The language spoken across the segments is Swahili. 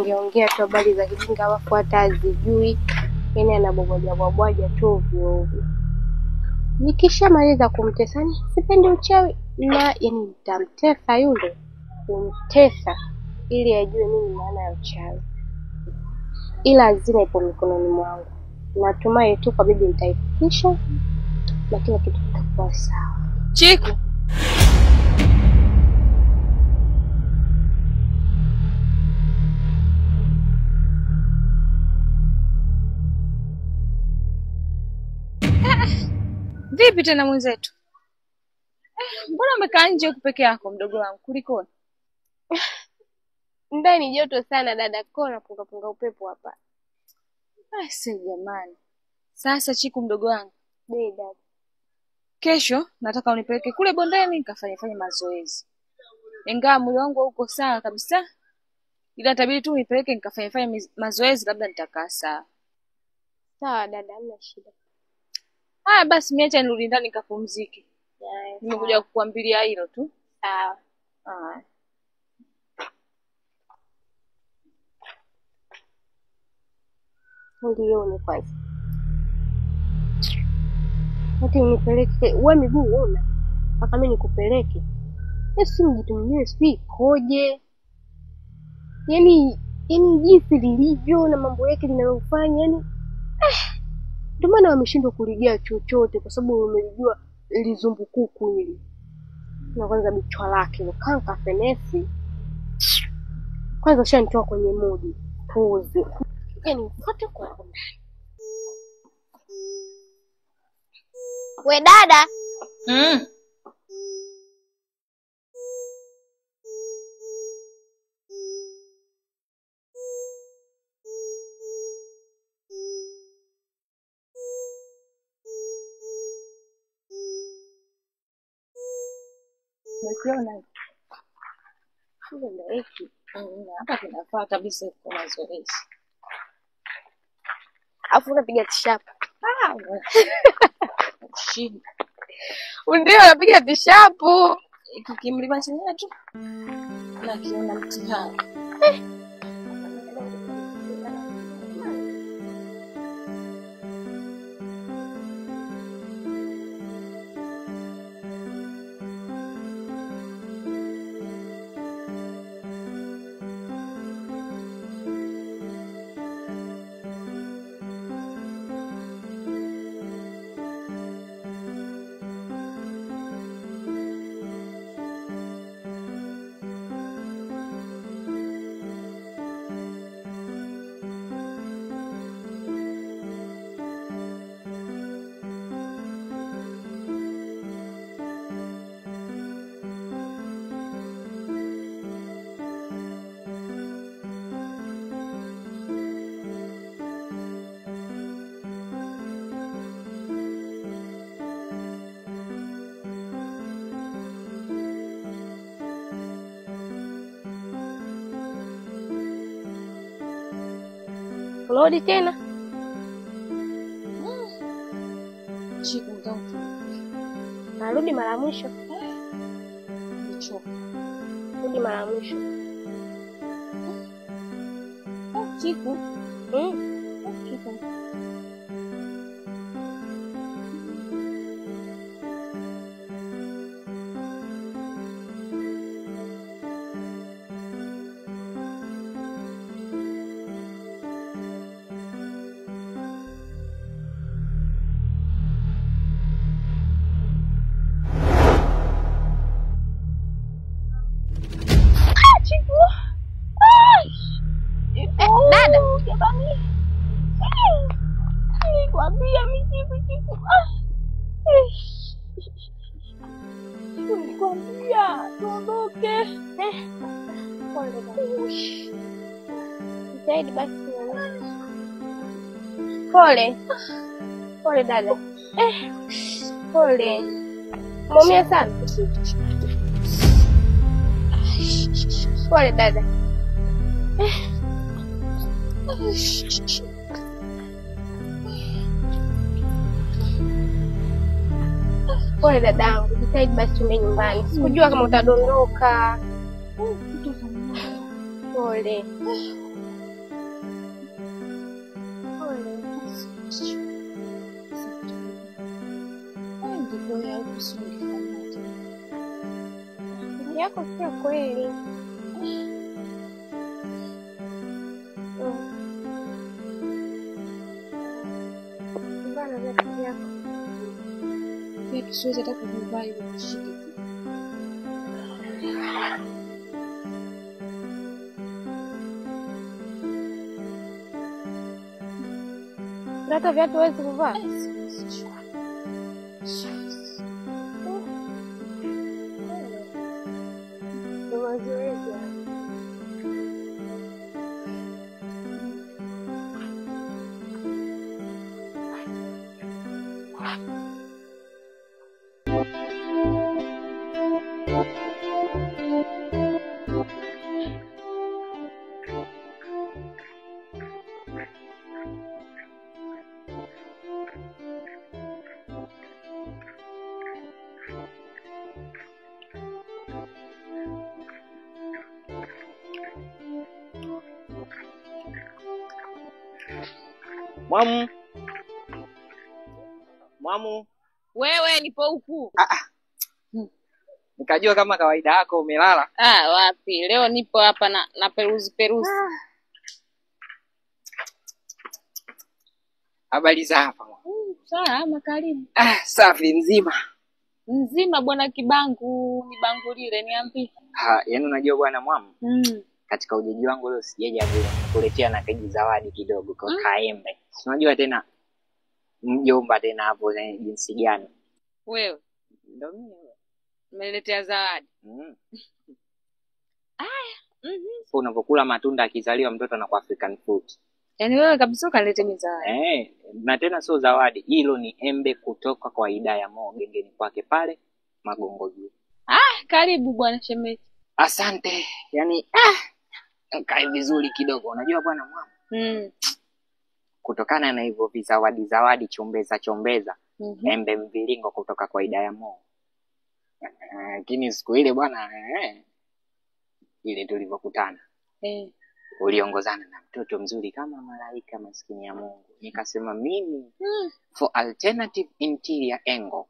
Angeongea tu habari za kijinga alafu hata hazijui. Yaani anabwabwaja tu ovyo. Nikishamaliza kumtesa, sipendi uchawi na yaani nitamtesa yule. Kumtesa ili ajue nini maana ya uchawi. Ila hazina ipo mikononi mwangu. Natumai tu kwa bibi nitaifikisha na kila kitu kitakuwa sawa. Chiku. Vipi tena mwenzetu? Mbona umekaa nje huko peke yako mdogo wangu? Kulikoni? Ndani joto sana dada, kona punga upepo hapa. Si jamani. Sasa Chiku mdogo wangu, Dada. Kesho nataka unipeleke kule bondeni nikafanye mazoezi. Ingawa mwili wangu uko sawa kabisa. Ila itabidi tu unipeleke nikafanye mazoezi, labda nitakaa sawa. Sawa dada, hamna shida. Basi niache nirudi ndani nikapumzike. Nimekuja kukuambilia hilo tu. Sawa. Ndio ni kwanza. Ati unipeleke, wewe miguu una. Mpaka mimi nikupeleke. Si mjitu mwingine si koje. Yaani jinsi lilivyo na mambo yake linayofanya, yaani ndio maana wameshindwa kuligea chochote kwa sababu umelijua lizumbukuku hili. Na kwanza bichwa lake kanka fenesi. Kwanza ushanitoa kwenye mudi. Pose. Yaani ufuate kwa ndani. We dada. Unakiona? Sio ndio hiki. Hapa kinafaa kabisa kwa mazoezi. Afu unapiga tishapu. Shida. Ndio unapiga tishapu. Kikimlima chenyewe tu. Na kiona mtihani. Rudi tena. Chiku mtangu. Narudi mara mwisho. Nichoka. Rudi mara mwisho. Chiku. Chiku. Dada, jamani. Nikwambia Chiku. Nikwambia tuondoke. Zaidi basi. Pole dada. Pole. Mumia sana. Pole dada. Pole dadangu, jitahidi basi tuende nyumbani. Sikujua kama utadondoka. Pole. Yako sio kweli. Bana viatu vyako. Viatu siwezi hata kuvivaa hivi nishike tu. Hata viatu huwezi kuvaa? Mwamu. Wewe nipo huku. Nikajua kama kawaida yako umelala. Wapi? Leo nipo hapa na peruzi. Habari za hapa? Sawa, karibu. Safi nzima. Nzima bwana Kibangu, ni bangu lile niambie. Yaani unajua bwana Mwamu. Katika ujeji wangu leo sijaja vile kuletea na keji zawadi kidogo kwa kaembe. Unajua tena mjomba tena hapo jinsi gani? Wewe Ndio mimi. Umeletea zawadi. Unapokula matunda akizaliwa mtoto anakuwa African food. Yaani wewe kabisa kalete zawadi. Na tena sio zawadi, hilo ni embe kutoka kwa Hidaya Mo gengeni kwake pale Magongo juu. Karibu bwana shemeji. Asante. Yaani kae vizuri kidogo. Unajua bwana Mwamu. Kutokana na hivyo zawadi chombeza. Embe mviringo kutoka kwa Hidaya Mo. Lakini siku ile bwana ile tulivyokutana. Uliongozana na mtoto mzuri kama malaika maskini ya Mungu. Nikasema mimi for alternative interior angle.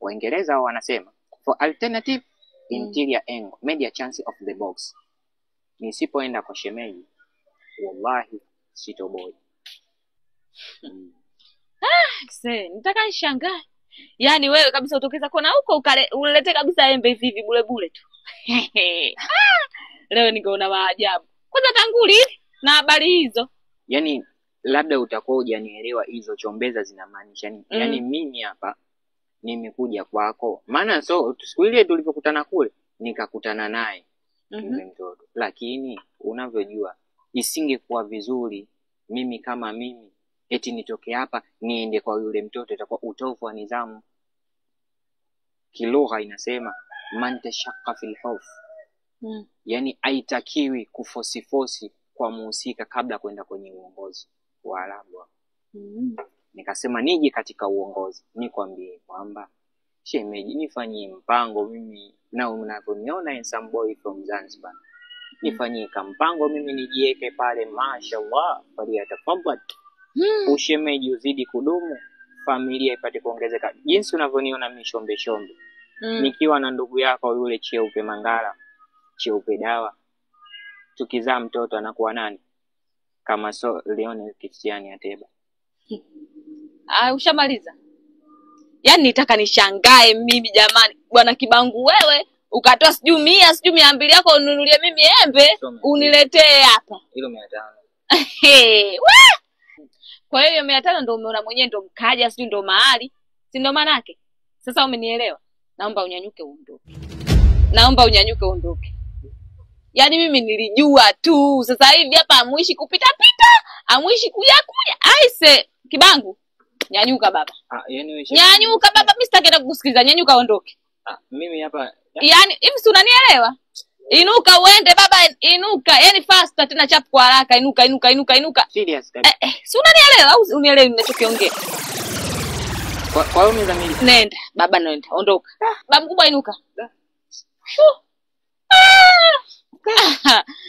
Waingereza wao wanasema for alternative interior angle made a chance of the box. Nisipoenda kwa shemeji wallahi sitoboi. Nitaka nishangae. Yaani wewe kabisa utokeza kona huko ulete kabisa embe hivi bule tu. Leo ningeona maajabu. Kwanza tanguli na habari hizo. Yaani labda utakuwa hujanielewa hizo chombeza zinamaanisha nini. Yaani mimi hapa nimekuja kwako. Maana siku ile tulipokutana kule nikakutana naye yule mtoto. Lakini unavyojua isingekuwa vizuri mimi kama mimi eti nitoke hapa niende kwa yule mtoto, itakuwa utovu wa nidhamu. Kilugha inasema man tashaqqa fil huf. Yaani haitakiwi kufosifosi kwa muhusika kabla kwenda kwenye uongozi wa Arabu. Nikasema nije katika uongozi nikwambie kwamba shemeji nifanyie mpango mimi na unavyoniona handsome boy from Zanzibar. Nifanyie mpango mimi nijiweke pale mashaallah falia tafadhali. Ushemeji uzidi kudumu, familia ipate kuongezeka. Jinsi unavyoniona mimi shombe. Nikiwa na ndugu yako yule Cheupe Mangala, Cheupe Dawa. Tukizaa mtoto anakuwa nani? Kama Leone Cristiani Ateba. Ushamaliza? Yaani nitaka nishangae mimi jamani. Bwana Kibangu wewe ukatoa sijui 100 sijui 200 yako ununulie mimi embe uniletee hapa. Hilo 500. Kwa hiyo 500 ndio umeona mwenyewe ndio mkaja sijui ndio mahali. Si ndio maana yake? Sasa umenielewa? Naomba unyanyuke uondoke. Yaani mimi nilijua tu. Sasa hivi hapa amuishi kupita, amuishi kuja. Aise, Kibangu. Nyanyuka baba. Nyanyuka baba, mimi sitaki kukusikiliza. Nyanyuka ondoke. Mimi hapa. Yaani hivi si unanielewa? Inuka uende baba, inuka. Yaani faster tena chap kwa haraka. Inuka. Serious. Si unanielewa au unielewi ninachokiongea? Kwa hiyo mzamili. Nenda, baba nenda, ondoka. Baba mkubwa inuka.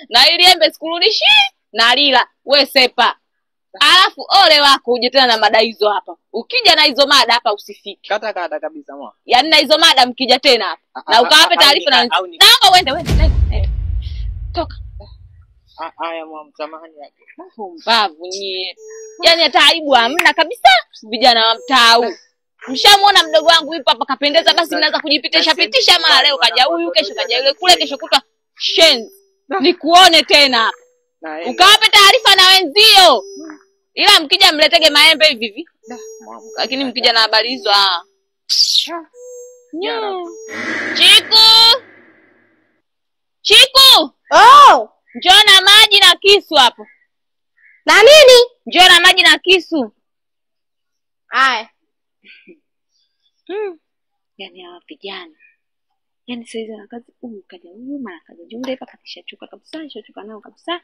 Na ili embe sikurudishi na lila, wewe sepa. Alafu ole wako uje tena na mada hizo hapa. Ukija na hizo mada hapa usifike. Kata kabisa mwa. Yaani na hizo mada mkija tena hapa. Na ukawape taarifa na naomba uende. Toka. Haya mwa msamahani yake. Mbavu nyie. Yaani hata aibu hamna kabisa vijana wa mtaa huu. Mshamuona mdogo wangu yupo hapa kapendeza, basi mnaanza kujipitisha mara leo kaja huyu, kesho kaja yule, kule kesho kutwa shenzi. Nikuone tena. Ukawape taarifa na wenzio. Ila mkija mletege maembe hivi hivi. Lakini mkija na habari hizo Chiku! Oh! Njoo na maji na kisu hapo. Na nini? Njoo na maji na kisu. Haya. Yaani hawa vijana. Yaani saizi na kazi kaja huyu mara kaja jumbe hapa katishachoka kabisa, nishachoka nao kabisa.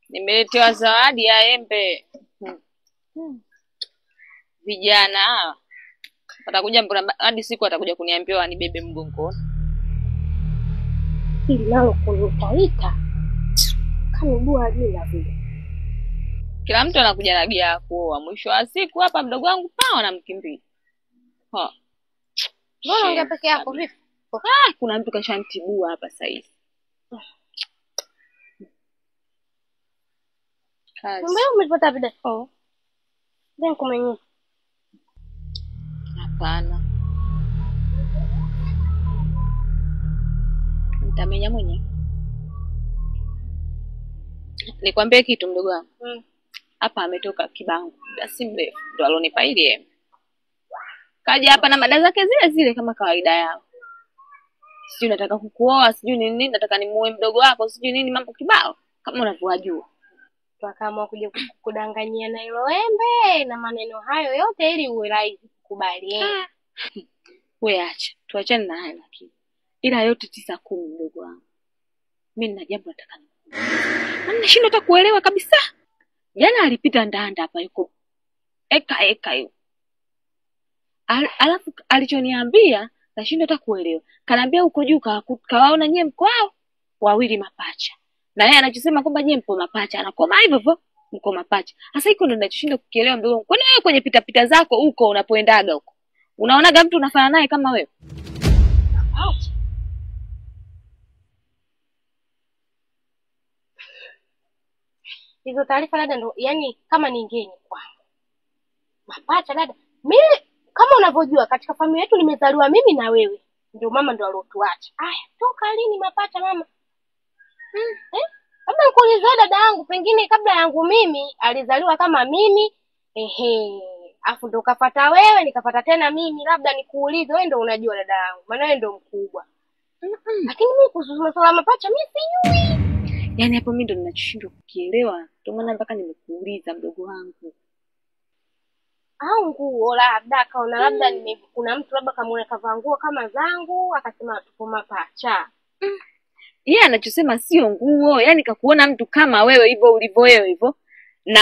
Nimeletewa zawadi ya embe. Vijana hawa watakuja mbona hadi siku atakuja kuniambia wanibebe mgongoni. Hili nalo kunitaita. Kama bua jina vile. Kila mtu anakuja na gia kuoa. Mwisho wa siku hapa mdogo wangu pao anamkimbia. Mbona ongea peke yako vipi? Kuna mtu kashanitibua hapa sasa hivi. Mbona umepata vida? Ndio kumenye. Hapana. Nitamenya mwenyewe. Nikwambie kitu mdogo wangu. Hapa ametoka Kibangu. Basi mrefu ndo alonipa ile. Kaja hapa na mada zake zile zile kama kawaida yao. Sijui nataka kukuoa, sijui nini, nataka nimuoe mdogo wako, sijui nini, mambo kibao kama unavyojua. Tuakaamua kuja kudanganyia na hilo embe na maneno hayo yote ili uwe rahisi kukubali. Wewe acha, tuachane na hayo lakini. Ila yote 9-10 mdogo wangu. Mimi nina jambo nataka nikuulize. Nashindwa hata kuelewa kabisa. Jana alipita ndanda hapa yuko eka hiyo. Alafu alichoniambia nashindwa hata kuelewa. Kanaambia huko juu kawaona nyie mko hao wawili mapacha. Na yeye anachosema kwamba nyie mpo mapacha, anakoma hivyo hivyo mko mapacha. Sasa hiko ndo ninachoshinda kukielewa mdogo wangu. Kwani wewe kwenye pita zako huko unapoendaga huko unaonaga mtu unafanana naye kama wewe? Hizo taarifa dada ndo yani kama ningeni kwangu. Mapacha dada. Mimi kama unavyojua katika familia yetu nimezaliwa mimi na wewe. Ndio mama ndo alotuacha. Aya, toka lini mapacha mama? Labda nikuulize dada yangu, pengine kabla yangu mimi alizaliwa kama mimi. Afu ndo kafuata wewe, nikafuata tena mimi. Labda nikuulize, wewe ndo unajua dada yangu. Maana wewe ndo mkubwa. Lakini mimi kuhusu masuala mapacha mimi sijui. Yaani hapo mimi ndo ninachoshindwa kukielewa. Ndio maana mpaka nimekuuliza mdogo wangu. Au nguo labda kaona labda kuna mtu labda kamuona kavaa nguo kama zangu akasema tupo mapacha. Yeye anachosema sio nguo, yani kakuona mtu kama wewe hivyo ulivyo wewe hivyo. Na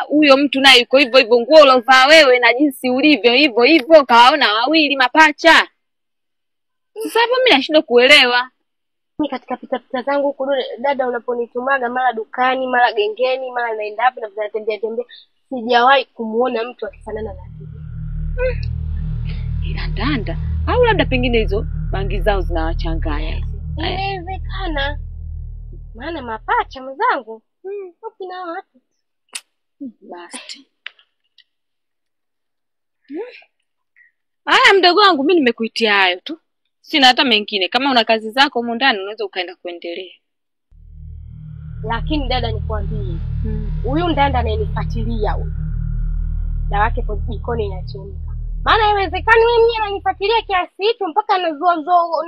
huyo mtu naye yuko hivyo hivyo, nguo ulovaa wewe na jinsi ulivyo hivyo hivyo, kawaona wawili mapacha. Sasa hapo mimi nashindwa kuelewa. Mimi katika pita zangu huko dada unaponitumaga mara dukani, mara gengeni, mara naenda hapo na tunatembea sijawahi kumuona mtu akifanana na hivi. Ila ndanda au labda pengine hizo bangi zao zinawachanganya. Inawezekana. Maana mapacha mzangu. Wapi na watu? Basti. Haya mdogo wangu mimi nimekuitia hayo tu. Sina hata mengine. Kama una kazi zako huko ndani unaweza ukaenda kuendelea. Lakini dada nikwambie. Huyu ndanda ananifuatilia huyu. Dawa yake kwa jikoni inachemka. Maana haiwezekani wewe mwenyewe unanifuatilia kiasi hicho mpaka anazoa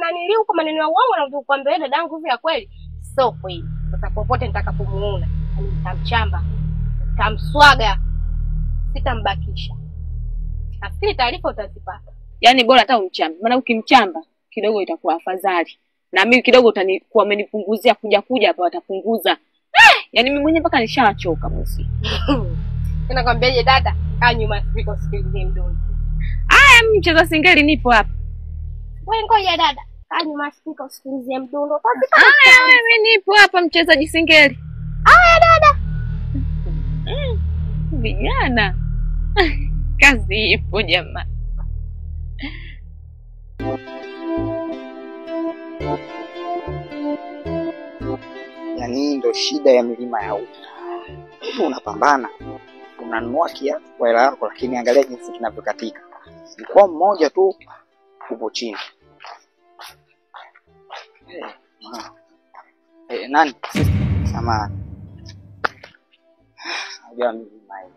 na nili huko maneno ya uongo na kukwambia dadangu hivi ya kweli. So kweli. Sasa popote nitakapomuona, nitamchamba, nitamswaga, sitambakisha. Nafikiri taarifa utazipata. Yaani bora hata umchambe. Maana ukimchamba kidogo itakuwa afadhali. Na mimi kidogo utanikuwa amenipunguzia kuja hapa watapunguza. Yaani mimi mwenyewe mpaka nishachoka msi. Ninakwambiaje dada? Kaa nyuma sipiko sikilize mdomo. Aya mcheza singeli nipo hapa. Wewe ngoja dada. Kaa nyuma sipiko sikilize mdomo. Aya mimi nipo hapa mchezaji singeli. Aya dada. vijana. Kazi ipo jamaa. Yaani ndio shida ya milima ya huko. Unapambana, unanunua kiatu kwa hela yako, lakini angalia jinsi kinavyokatika. Mkoa mmoja tu upo chini. Nani? Sama. Unajua milima hiyo.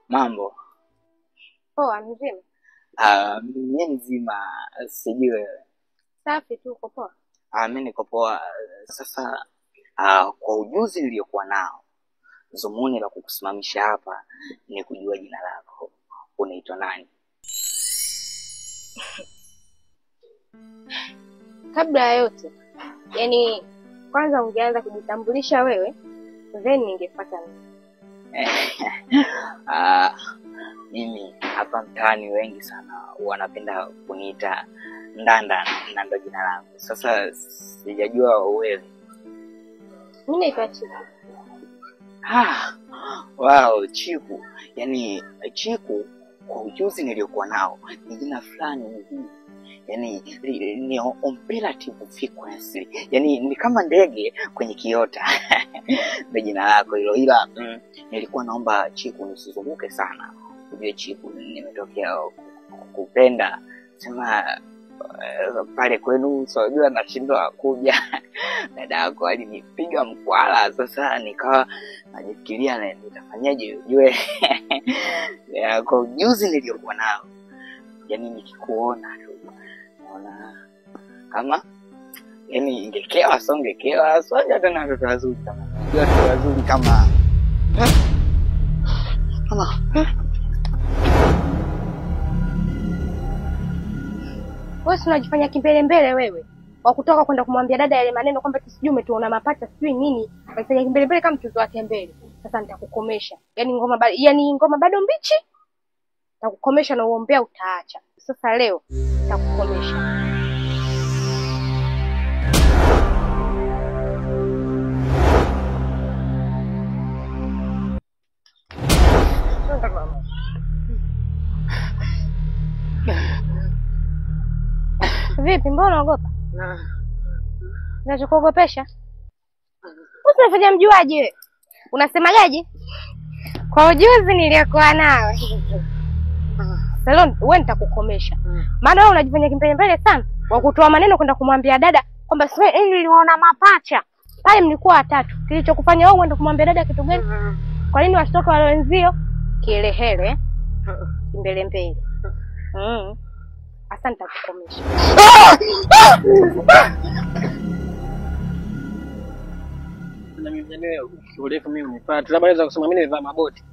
Mambo. Poa, mzima? Mimi mzima, sijui wewe. Safi tu, uko poa? Mimi niko poa. Sasa kwa ujuzi niliokuwa nao, zumuni la kukusimamisha hapa ni kujua jina lako. Unaitwa nani? Kabla ya yote, yani kwanza ungeanza kujitambulisha wewe, then ningefuata mimi. Mimi hapa mtaani wengi sana wanapenda kuniita Ndanda, na ndo jina langu. Sasa sijajua wewe. Mimi naitwa Chiku. Wow, Chiku. Yaani Chiku kwa ujuzi niliokuwa nao ni jina fulani hivi. Yaani ni imperative frequency. Yaani ni kama ndege kwenye kiota. Ndio jina lako hilo, ila nilikuwa naomba Chiku nisizunguke sana. Ujue Chiku nimetokea kupenda sema pale kwenu, unajua nashindwa kuja. Dada yako alinipiga mkwala, sasa nikawa najifikiria nitafanyaje ujue. Kwa ujuzi niliokuwa nao, yaani nikikuona tu naona kama yaani ingekewa songekewa soja tena watoto wazuri kama watoto wazuri kama Wewe unajifanya kimbele mbele wewe. Wa kutoka kwenda kumwambia dada yale maneno kwamba sijui umetuona mapacha sijui nini. Unafanya kimbele mbele kama mtoto wake mbele. Sasa nitakukomesha. Yaani ngoma bado mbichi. Nitakukomesha na uombea utaacha. Sasa leo nitakukomesha. Vipi, mbona unaogopa? Unachokuogopesha? Unafanya mjuaje wewe? Unasemaje? Kwa ujuzi niliokuwa nao. Salon, wewe nitakukomesha. Maana wewe unajifanya kimbele mbele sana. Wa kutoa maneno kwenda kumwambia dada kwamba sasa niliona mapacha. Pale mlikuwa watatu. Kilichokufanya wewe uende kumwambia dada kitu gani? Kwa nini wasitoke wale wenzio? Kielehele. Kimbele mbele. Asante kukomesha. Na mimi leo urefu mimi unipata. Labda naweza kusema mimi nivaa maboti.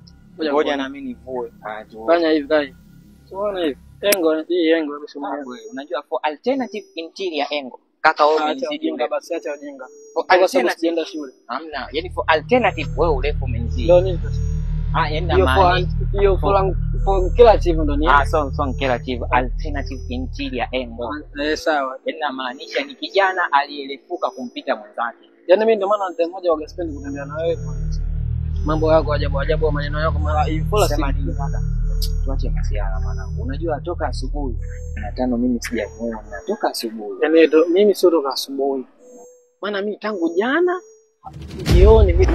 Ngoja na mimi nivue. Fanya hivi guys. Unaona hivi? Hii engo umesema. Unajua for alternative interior angle. Kaka wewe umezidi basi, acha ujinga. For alternative shule. Hamna. Yaani for alternative wewe urefu umezidi. Ndio nini sasa? Yaani na maana hiyo for creative ndo ni. So creative alternative interior angle. Sawa. Yaani na maanisha ni kijana aliyerefuka kumpita mwenzake. Yaani mimi ndio maana ndio mmoja wa spend kutembea na wewe. Mambo yako ajabu maneno yako mara hivi pola sema nini kaka? Tuache masiara mwanangu. Unajua toka asubuhi na tano mimi sijamuona. Toka asubuhi. Yaani mimi sio toka asubuhi. Maana mimi tangu jana jioni vitu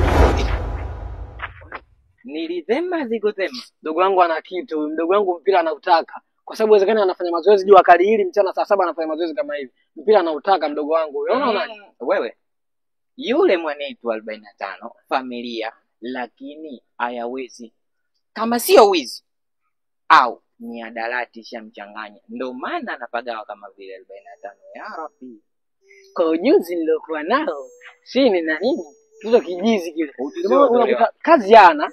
nilizema zigozema. Mdogo wangu ana kitu, mdogo wangu mpira anautaka. Kwa sababu inawezekana anafanya mazoezi jua kali hili mchana saa 7 anafanya mazoezi kama hivi. Mpira anautaka mdogo wangu. Unaona wewe? Yule mwanetu 45 familia lakini hayawezi. Kama sio wizi au ni adalati shamchanganya. Ndio maana anapagawa kama vile 45 ya Rabbi. Kwa ujuzi nilokuwa nao, si ni na nini? Hizo kijizi kile. Unakuta kazi yana,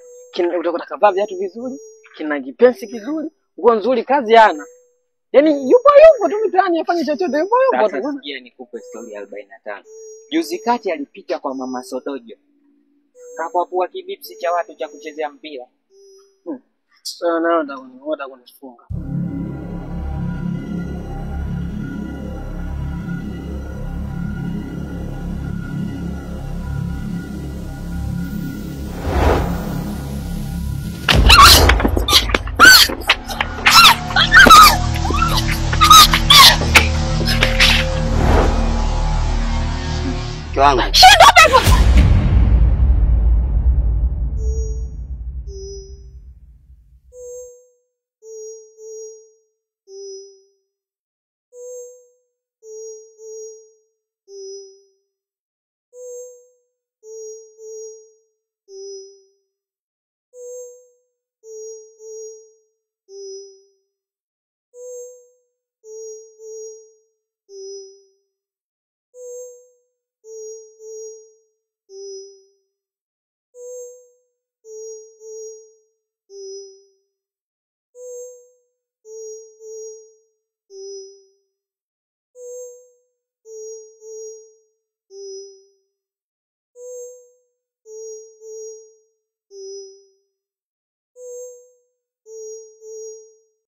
utakuta kavaa viatu vizuri, kina kipensi kizuri, nguo nzuri, kazi yana. Yaani yupo tu mtaani afanye chochote, yupo tu. Sasa sikia nikupe story ya 45. Juzi kati alipita kwa mama Sotojo. Kakwapua kibipsi cha watu cha kuchezea mpira. Sasa naona kunifunga. wangu. Shindwa